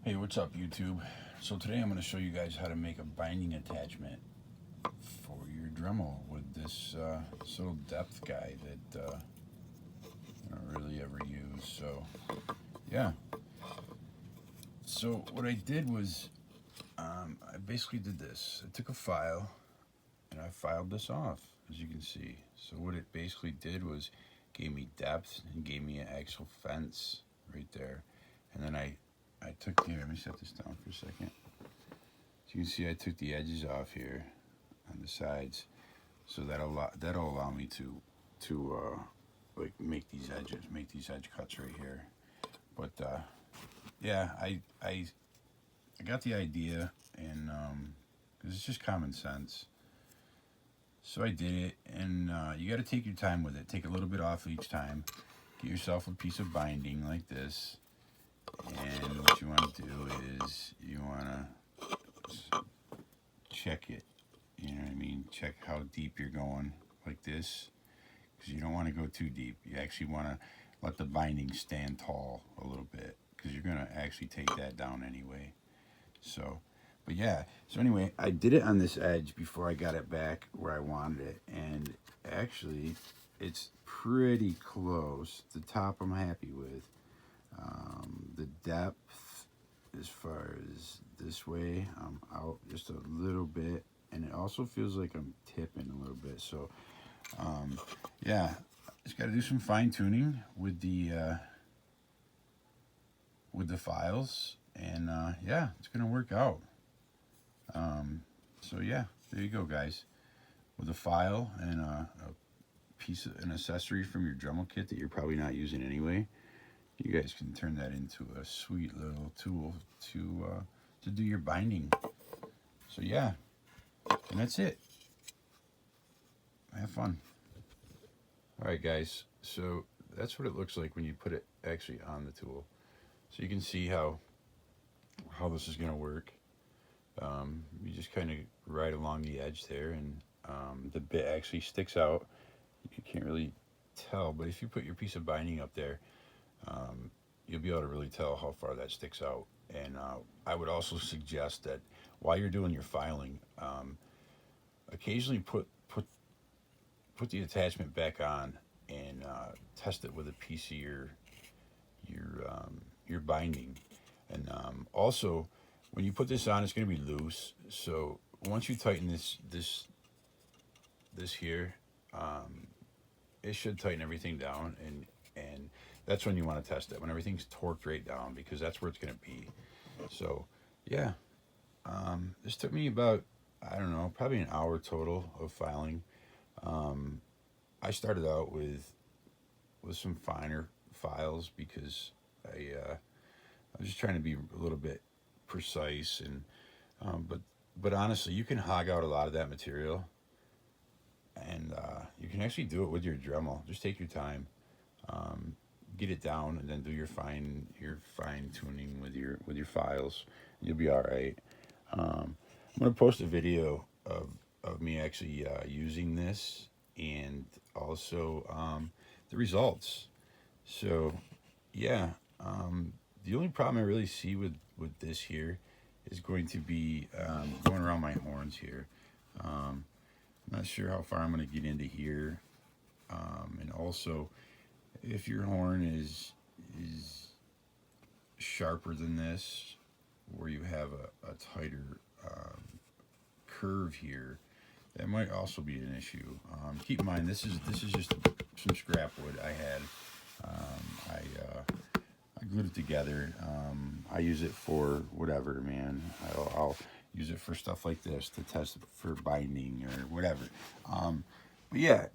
Hey, what's up, YouTube? So today I'm going to show you guys how to make a binding attachment for your Dremel with this little depth guide that I don't really ever use. So yeah. So what I did was I basically did this. I took a file and I filed this off, as you can see. So what it basically did was gave me depth and gave me an actual fence right there. And then I took, here, let me set this down for a second. So you can see I took the edges off here on the sides, so that'll allow me to like make these edge cuts right here. But yeah, I got the idea, and because it's just common sense. So I did it, and you got to take your time with it. Take a little bit off each time. Get yourself a piece of binding like this, and what you want to do is you want to check it. You know what I mean? Check how deep you're going like this, because you don't want to go too deep. You actually want to let the binding stand tall a little bit, because you're going to actually take that down anyway. So, but yeah. So anyway, I did it on this edge before I got it back where I wanted it, and actually it's pretty close. The top I'm happy with. The depth, as far as this way, I'm out just a little bit, and it also feels like I'm tipping a little bit. So yeah, just got to do some fine tuning with the files, and yeah, it's gonna work out. So yeah, there you go, guys, with a file and a piece of an accessory from your Dremel kit that you're probably not using anyway. You guys can turn that into a sweet little tool to do your binding. So yeah, and that's it. Have fun. All right, guys. So that's what it looks like when you put it actually on the tool. So you can see how this is going to work. You just kind of ride along the edge there, and the bit actually sticks out. You can't really tell, but if you put your piece of binding up there, you'll be able to really tell how far that sticks out. And I would also suggest that while you're doing your filing, occasionally put the attachment back on and test it with a piece of your binding. And also, when you put this on, it's going to be loose. So once you tighten this here, it should tighten everything down, and that's when you want to test it, when everything's torqued right down, because that's where it's going to be. So yeah, this took me about, I don't know, probably an hour total of filing. I started out with some finer files because I was just trying to be a little bit precise, and but honestly, you can hog out a lot of that material, and you can actually do it with your Dremel. Just take your time, get it down, and then do your fine tuning with your files. You'll be all right. I'm gonna post a video of me actually using this, and also the results. So yeah, the only problem I really see with this here is going to be going around my horns here. I'm not sure how far I'm going to get into here, and also if your horn is sharper than this, where you have a tighter curve here, that might also be an issue. Keep in mind, this is just some scrap wood I had. I glued it together. I use it for whatever, man. I'll use it for stuff like this, to test for binding or whatever. But yeah,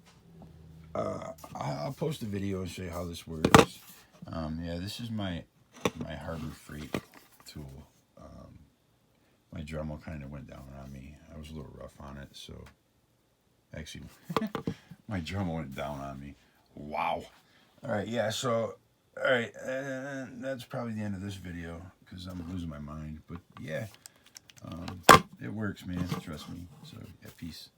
I'll post a video and show you how this works. Yeah, this is my Harbor Freight tool. My Dremel kind of went down on me. I was a little rough on it, so actually, my Dremel went down on me. Wow. All right, yeah. So, all right, that's probably the end of this video because I'm losing my mind. But yeah, it works, man. Trust me. So, yeah, peace.